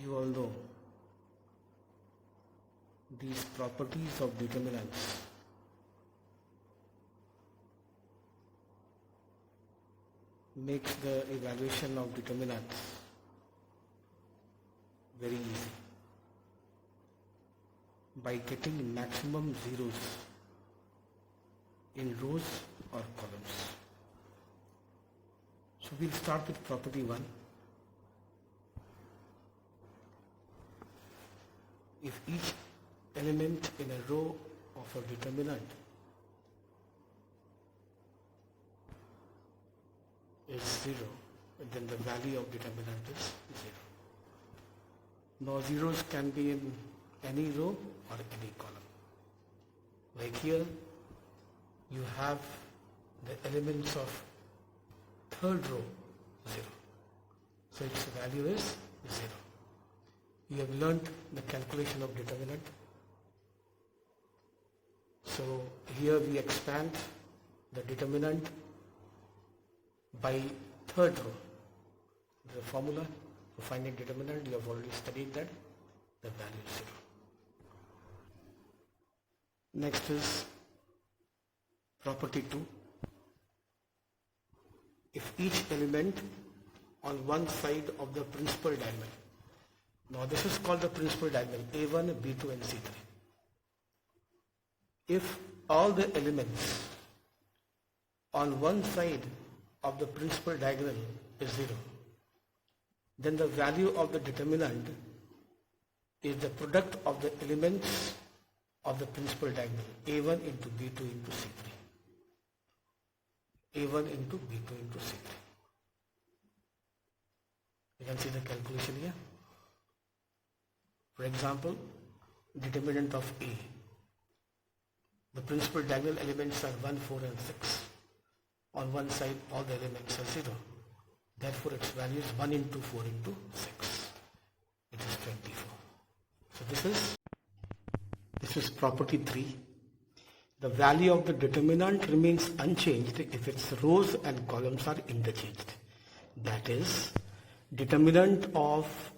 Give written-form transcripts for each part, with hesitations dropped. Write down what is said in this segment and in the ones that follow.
you all know these properties of determinants makes the evaluation of determinants very easy by getting maximum zeros in rows or columns. So we'll start with property 1. If each element in a row of a determinant is 0, then the value of determinant is 0. Now zeros can be in any row or any column. Like here, you have the elements of third row 0. So its value is 0. You have learnt the calculation of determinant. So here we expand the determinant by third row. The formula for finding determinant, you have already studied that, the value is 0. Next is property 2. If each element on one side of the principal diagonal, now this is called the principal diagonal, A1, B2 and C3. If all the elements on one side of the principal diagonal is 0, then the value of the determinant is the product of the elements of the principal diagonal, A1 into B2 into C3. A1 into B2 into C3. You can see the calculation here. For example, determinant of A. The principal diagonal elements are 1, 4 and 6. On one side all the elements are 0. Therefore its value is 1 into 4 into 6. It is 24. So this is property 3. The value of the determinant remains unchanged if its rows and columns are interchanged. That is, determinant of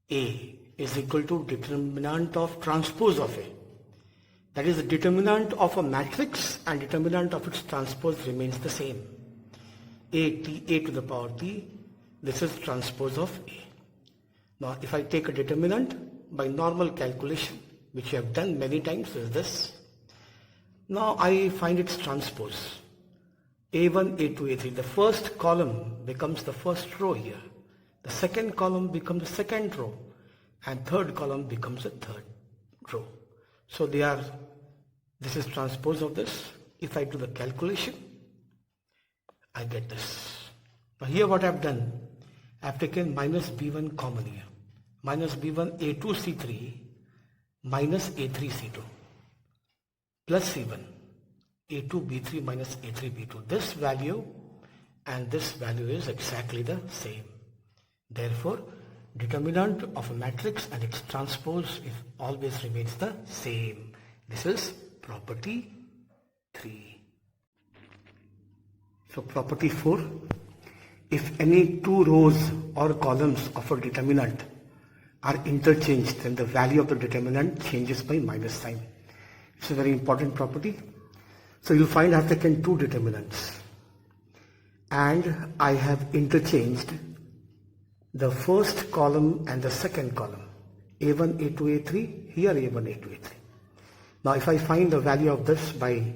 A is equal to determinant of transpose of A. That is, the determinant of a matrix and determinant of its transpose remains the same. A to the power T, this is transpose of A. Now if I take a determinant by normal calculation, which you have done many times, is this. Now I find its transpose. A1, A2, A3. The first column becomes the first row here. The second column becomes the second row. And third column becomes the third row. So this is transpose of this. If I do the calculation, I get this. Now here what I have done, I have taken minus B1 common here. Minus B1 A2 C3 minus A3 C2 plus C1 A2 B3 minus A3 B2. This value and this value is exactly the same. Therefore, determinant of a matrix and its transpose always remains the same. This is property 3. So property 4. If any two rows or columns of a determinant are interchanged, then the value of the determinant changes by minus sign. It's a very important property. So you'll find I have taken two determinants and I have interchanged the first column and the second column, A1, A2, A3, here A1, A2, A3. Now if I find the value of this by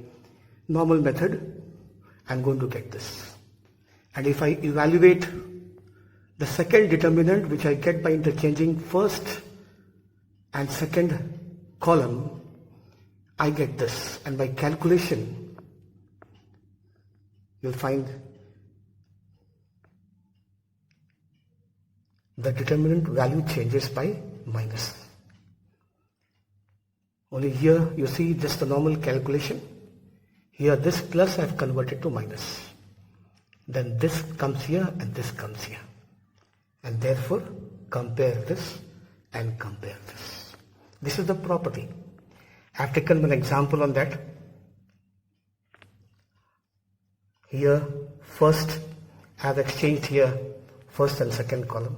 normal method, I'm going to get this. And if I evaluate the second determinant, which I get by interchanging first and second column, I get this. And by calculation, you'll find the determinant value changes by minus. Only here you see just the normal calculation. Here this plus I have converted to minus. Then this comes here and this comes here. And therefore compare this and compare this. This is the property. I have taken an example on that. Here first I have exchanged here first and second column.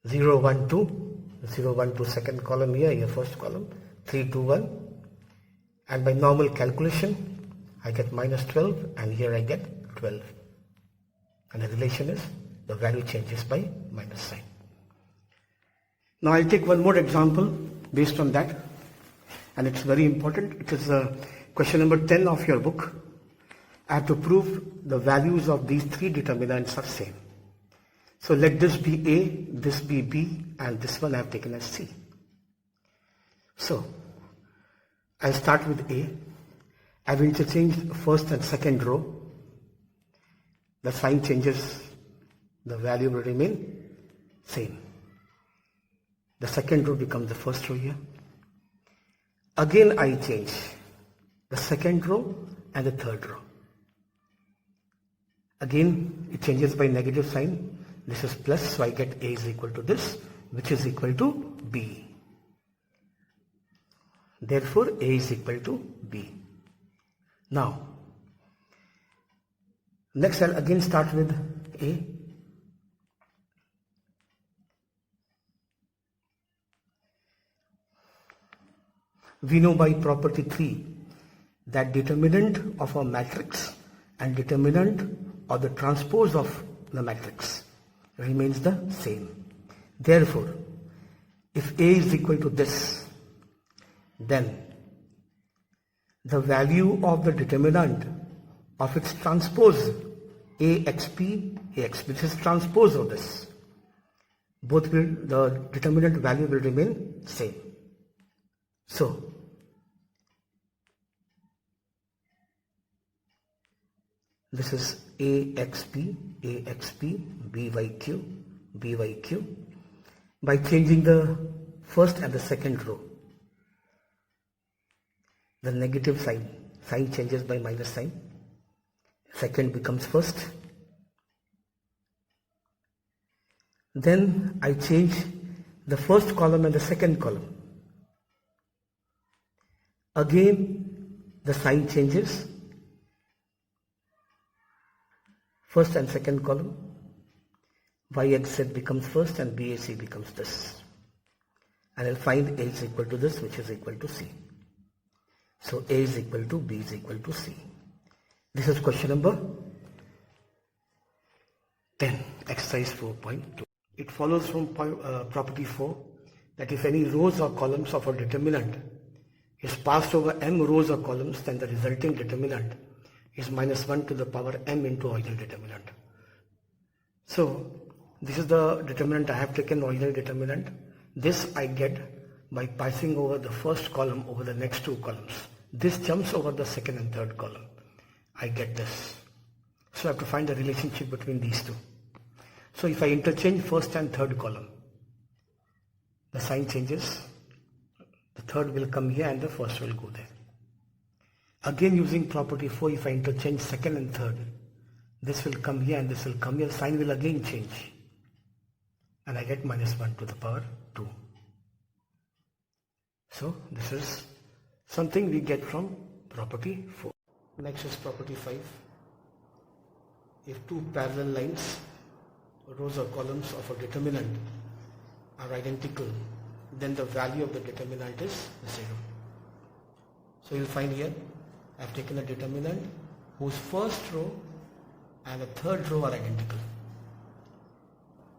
0, 1, 2, 0, 1, 2 second column here first column, 3, 2, 1. And by normal calculation, I get minus 12 and here I get 12. And the relation is the value changes by minus sign. Now I'll take one more example based on that, and it's very important. It is question number 10 of your book. I have to prove the values of these three determinants are same. So let this be A, this be B, and this one I have taken as C. So I'll start with A. I've interchanged first and second row. The sign changes, the value will remain same. The second row becomes the first row here. Again I change the second row and the third row. Again it changes by negative sign. This is plus, so I get A is equal to this, which is equal to B. Therefore A is equal to B. Now next I'll again start with A. We know by property 3 that determinant of a matrix and determinant or the transpose of the matrix remains the same. Therefore, if A is equal to this, then the value of the determinant of its transpose AXP, this is transpose of this. Both will, the determinant value will remain same. So, this is AXP, BYQ, BYQ. By changing the first and the second row, the negative sign changes by minus sign. Second becomes first. Then I change the first column and the second column. Again the sign changes. First and second column. YXZ becomes first and BAC becomes this. And I'll find A is equal to this, which is equal to C. So A is equal to B is equal to C. This is question number 10, exercise 4.2. It follows from property 4 that if any rows or columns of a determinant is passed over m rows or columns, then the resulting determinant is minus 1 to the power m into original determinant. So this is the determinant I have taken, original determinant. This I get by passing over the first column over the next two columns. This jumps over the second and third column. I get this. So I have to find the relationship between these two. So if I interchange first and third column, the sign changes. The third will come here and the first will go there. Again using property 4, if I interchange second and third, this will come here and this will come here, sign will again change. And I get minus 1 to the power 2. So this is something we get from property 4. Next is property 5. If two parallel lines, rows or columns of a determinant are identical, then the value of the determinant is 0. So you'll find here I have taken a determinant whose first row and the third row are identical.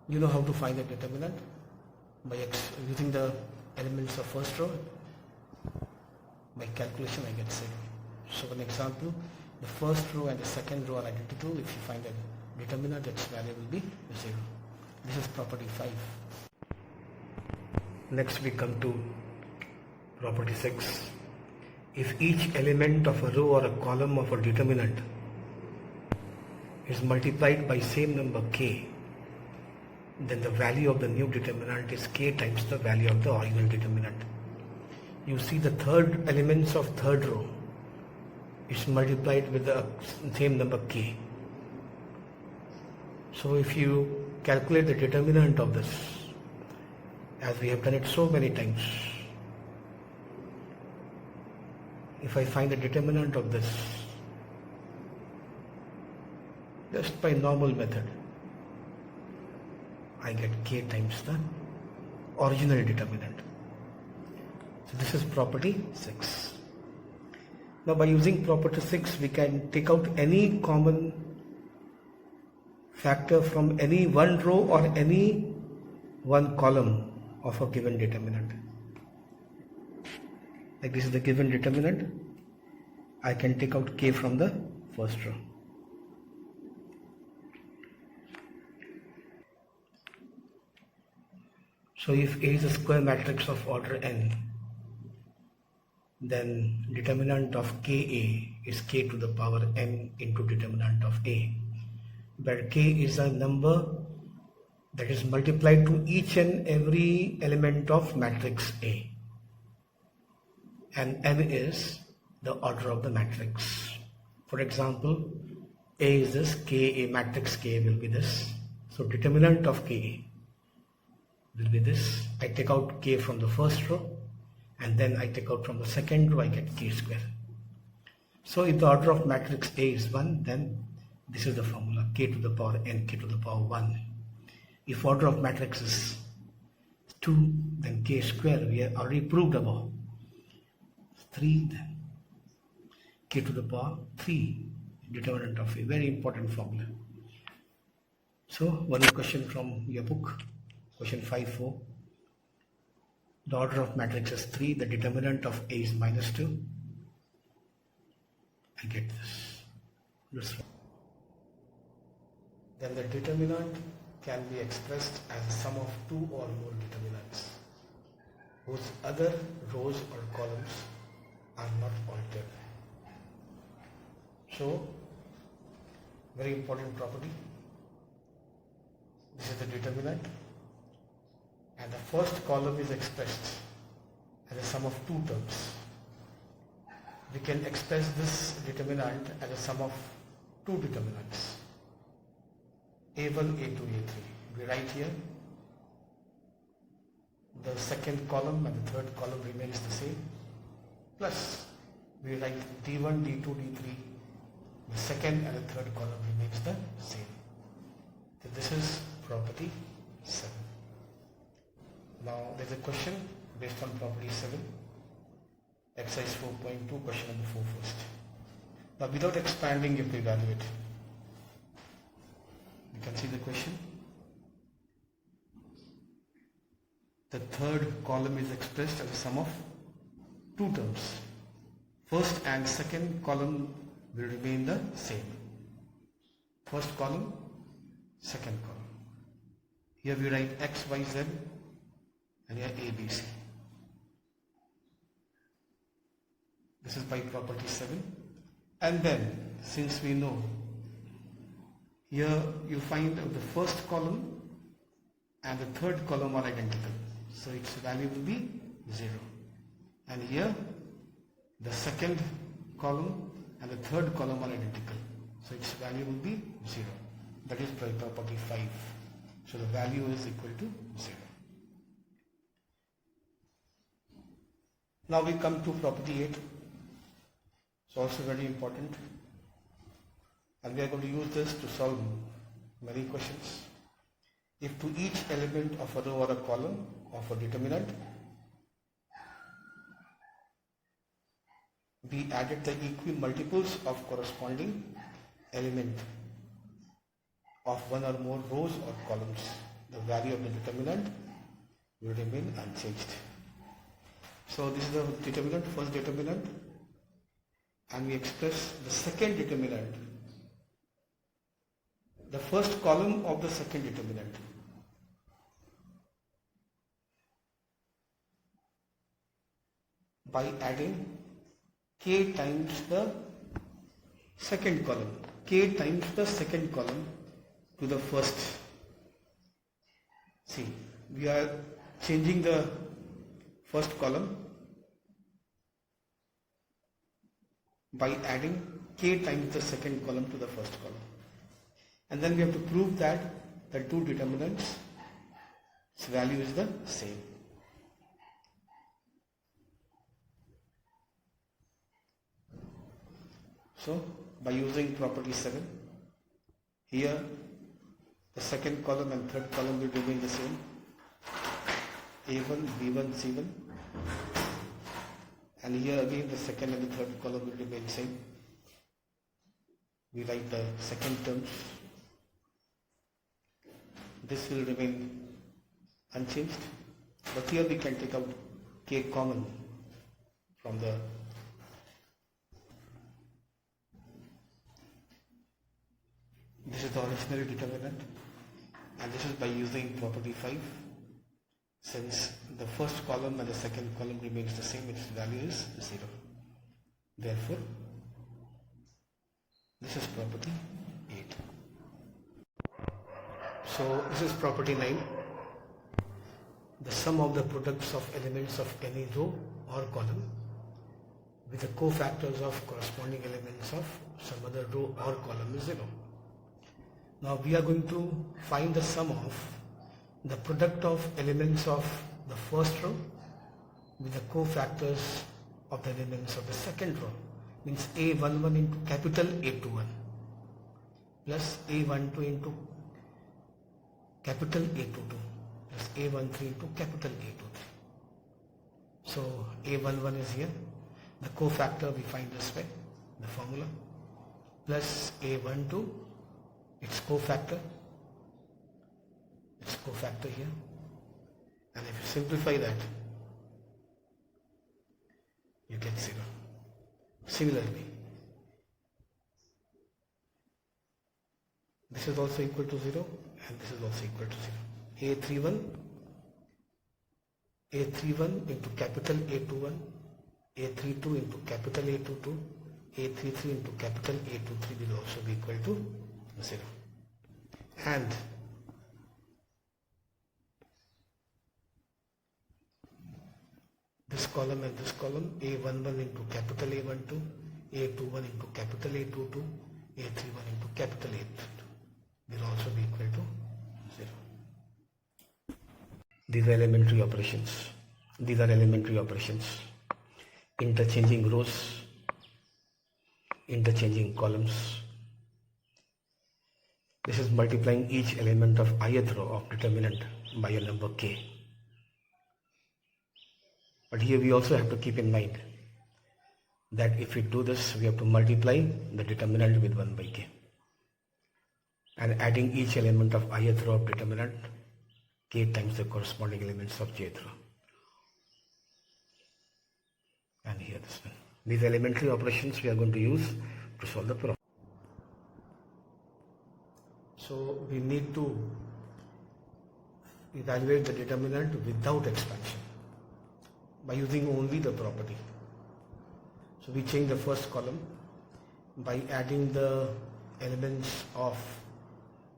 You know how to find the determinant? By using the elements of first row. By calculation I get 0. So an example, the first row and the second row are identical. If you find a determinant, its value will be 0. This is property 5. Next we come to property 6. If each element of a row or a column of a determinant is multiplied by same number k, then the value of the new determinant is k times the value of the original determinant. You see the third elements of third row is multiplied with the same number k. So if you calculate the determinant of this, as we have done it so many times, if I find the determinant of this just by normal method, I get k times the original determinant. So this is property 6. Now by using property 6, we can take out any common factor from any one row or any one column of a given determinant. Like this is the given determinant. I can take out k from the first row. So if A is a square matrix of order n, then determinant of Ka is k to the power n into determinant of A, where k is a number that is multiplied to each and every element of matrix A, and n is the order of the matrix. For example, A is this, Ka, matrix K will be this. So determinant of Ka will be this. I take out k from the first row, and then I take out from the second row, I get k square. So if the order of matrix A is 1, then this is the formula, k to the power n, k to the power 1. If order of matrix is 2, then k square, we have already proved above. 3, then k to the power 3, determinant of A, very important formula. So one question from your book, question 5.4. The order of matrix is 3, the determinant of A is -2. I get this one. Then the determinant can be expressed as a sum of 2 or more determinants whose other rows or columns are not altered. So, very important property. This is the determinant, and the first column is expressed as a sum of 2 terms. We can express this determinant as a sum of 2 determinants, A1, A2, A3. We write here the second column and the third column remains the same, plus we write D1, D2, D3, the second and the third column remains the same. So this is property 7. Now there is a question based on property 7, exercise 4.2, question number 4 first. Now without expanding, you have to evaluate. You can see the question. The third column is expressed as a sum of 2 terms. First and second column will remain the same. First column, second column. Here we write x, y, z, and here a, b, c. This is by property 7. And then, since we know, here you find the first column and the third column are identical, so its value will be 0. And here the second column and the third column are identical, so its value will be 0. That is by property 5. So the value is equal to 0. Now we come to property 8. It's also very important, and we are going to use this to solve many questions. If to each element of a row or a column of a determinant we added the equimultiples of corresponding element of one or more rows or columns, the value of the determinant will remain unchanged. So this is the determinant, first determinant, and we express the second determinant, the first column of the second determinant. By adding k times the second column, k times the second column to the first. See, we are changing the first column by adding k times the second column to the first column. And then we have to prove that the two determinants' value is the same. So, by using property 7, here The second column and third column will remain the same. A1, B1, C1. And here again the second and the third column will remain same. We write the second terms. This will remain unchanged. But here we can take out K common from the this is the original determinant, and this is by using property 5. Since the first column and the second column remains the same, its value is 0. Therefore, this is property 8. So this is property 9. The sum of the products of elements of any row or column with the cofactors of corresponding elements of some other row or column is 0. Now we are going to find the sum of the product of elements of the first row with the cofactors of the elements of the second row. Means A11 into capital A21 plus A12 into capital A22 plus A13 into capital A23. So A11 is here. The cofactor we find this way, the formula, plus A12, its cofactor here, and if you simplify that, you get 0. Similarly, this is also equal to 0 and this is also equal to 0. A31 into capital A21, A32 into capital A22, A33 into capital A23 will also be equal to 0. And this column and this column, A11 into capital A12, A21 into capital A22, A31 into capital A32 will also be equal to 0. These are elementary operations. Interchanging rows, interchanging columns. This is multiplying each element of ith row of determinant by a number k. But here we also have to keep in mind that if we do this, we have to multiply the determinant with 1 by k and adding each element of ith row of determinant k times the corresponding elements of jth row. And here this one. These elementary operations we are going to use to solve the problem. So we need to evaluate the determinant without expansion by using only the property. So we change the first column by adding the elements of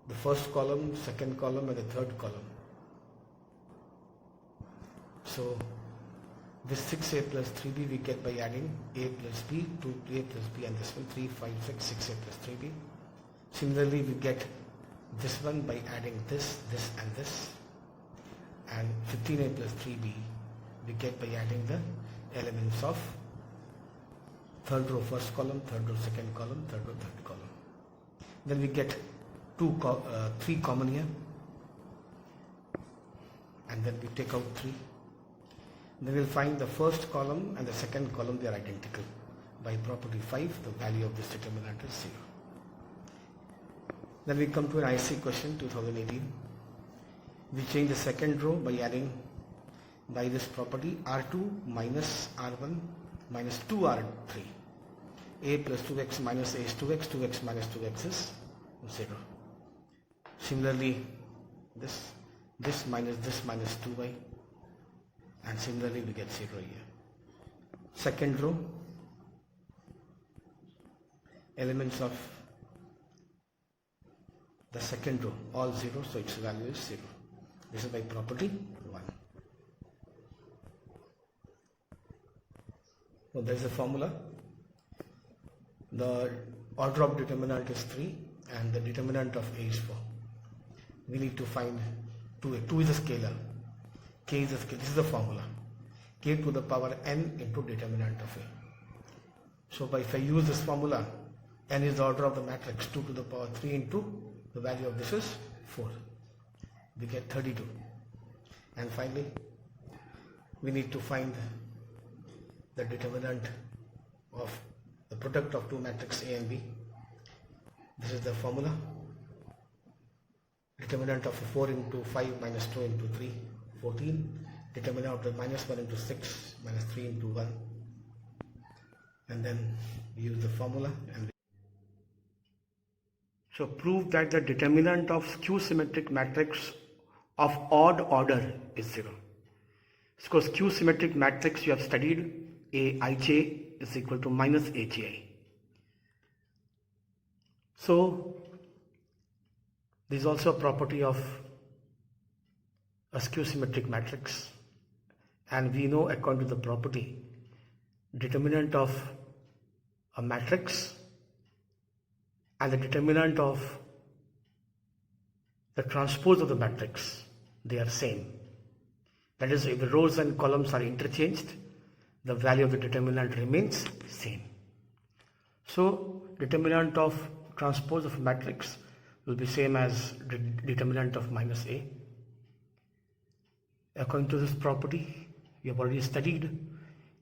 the first column, second column and the third column. So this 6a plus 3b we get by adding a plus b, 2a plus b, and this one 3, 5, 6, 6a plus 3b. Similarly we get this one by adding this and this, and 15a plus 3b we get by adding the elements of third row first column, third row second column, third row third column. Then we get 3 common here, and then we take out 3. Then we'll find the first column and the second column, they are identical. By property 5, the value of this determinant is 0. Then we come to an IC question 2018. We change the second row by adding by this property R2 minus R1 minus 2R3. A plus 2x minus a is 2x, 2x minus 2x is 0. Similarly, this minus 2y, and similarly we get 0 here. Second row, elements of the second row all 0, so its value is 0. This is by property 1. So there is a formula. The order of determinant is 3 and the determinant of a is 4. We need to find 2a. 2 is a scalar, k is a scalar. This is the formula, k to the power n into determinant of a. So if I use this formula, n is the order of the matrix, 2 to the power 3 into the value of this is 4. We get 32. And finally, we need to find the determinant of the product of two matrices A and B. This is the formula. Determinant of 4 into 5 minus 2 into 3, 14. Determinant of the minus 1 into 6 minus 3 into 1. And then we use the formula and so prove that the determinant of skew-symmetric matrix of odd order is 0. Because skew-symmetric matrix you have studied, Aij is equal to minus Aj. So this is also a property of a skew-symmetric matrix, and we know according to the property, determinant of a matrix and the determinant of the transpose of the matrix, they are same. That is, if the rows and columns are interchanged, the value of the determinant remains same. So determinant of transpose of a matrix will be same as determinant of minus A. According to this property, we have already studied,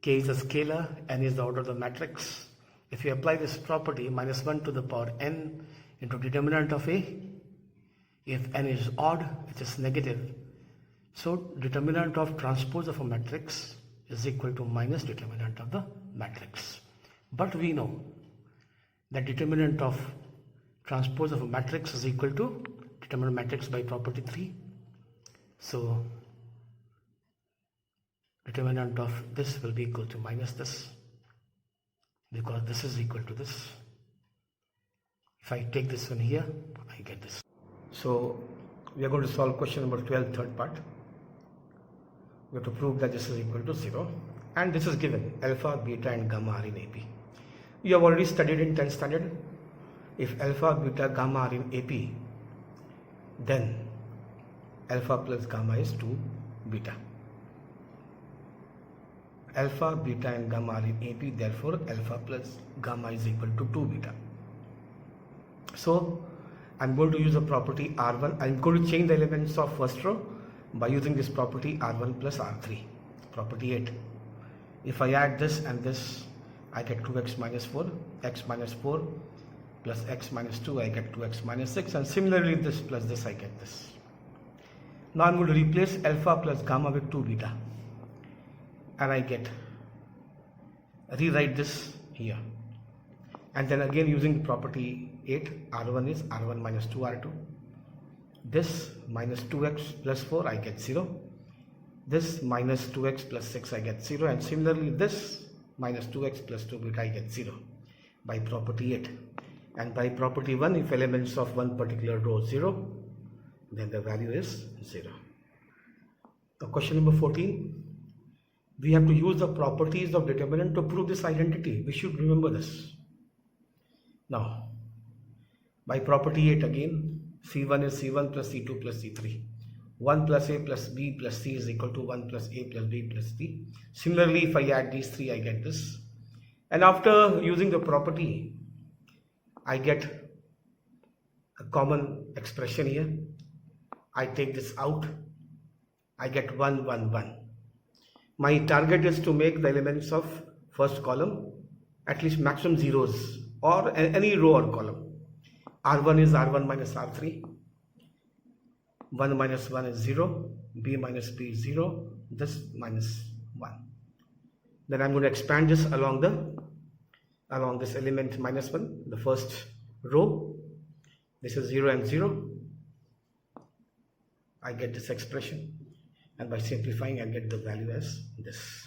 K is a scalar, N is the order of the matrix. If you apply this property, minus 1 to the power n into determinant of A, if n is odd, it is negative. So determinant of transpose of a matrix is equal to minus determinant of the matrix. But we know that determinant of transpose of a matrix is equal to determinant matrix by property 3. So determinant of this will be equal to minus this, because this is equal to this. If I take this one here, I get this. So we are going to solve question number 12, third part. We have to prove that this is equal to 0, and this is given alpha, beta and gamma are in AP. You have already studied in 10th standard. If alpha, beta, gamma are in AP, then alpha plus gamma is 2 beta. Alpha, beta and gamma are in AP, therefore alpha plus gamma is equal to 2 beta. So I'm going to use a property R1. I'm going to change the elements of first row by using this property R1 plus R3, property 8. If I add this and this, I get 2x minus 4, x minus 4 plus x minus 2, I get 2x minus 6, and similarly this plus this, I get this. Now I'm going to replace alpha plus gamma with 2 beta, and I get, rewrite this here, and then again using property 8, R1 is R1 minus 2R2. This minus 2x plus 4, I get 0. This minus 2x plus 6, I get 0, and similarly this minus 2x plus 2 beta, I get 0 by property 8. And by property 1, if elements of one particular row 0, then the value is 0. Now question number 14. We have to use the properties of determinant to prove this identity. We should remember this. Now, by property 8 again, C1 is C1 plus C2 plus C3. 1 plus A plus B plus C is equal to 1 plus A plus B plus C. Similarly, if I add these three, I get this. And after using the property, I get a common expression here. I take this out. I get 1, 1, 1. My target is to make the elements of first column at least maximum zeros, or any row or column. R1 is R1 minus R3. 1 minus 1 is 0. B minus B is 0. This minus 1. Then I'm going to expand this along this element minus 1, the first row. This is 0 and 0. I get this expression, and by simplifying I get the value as this.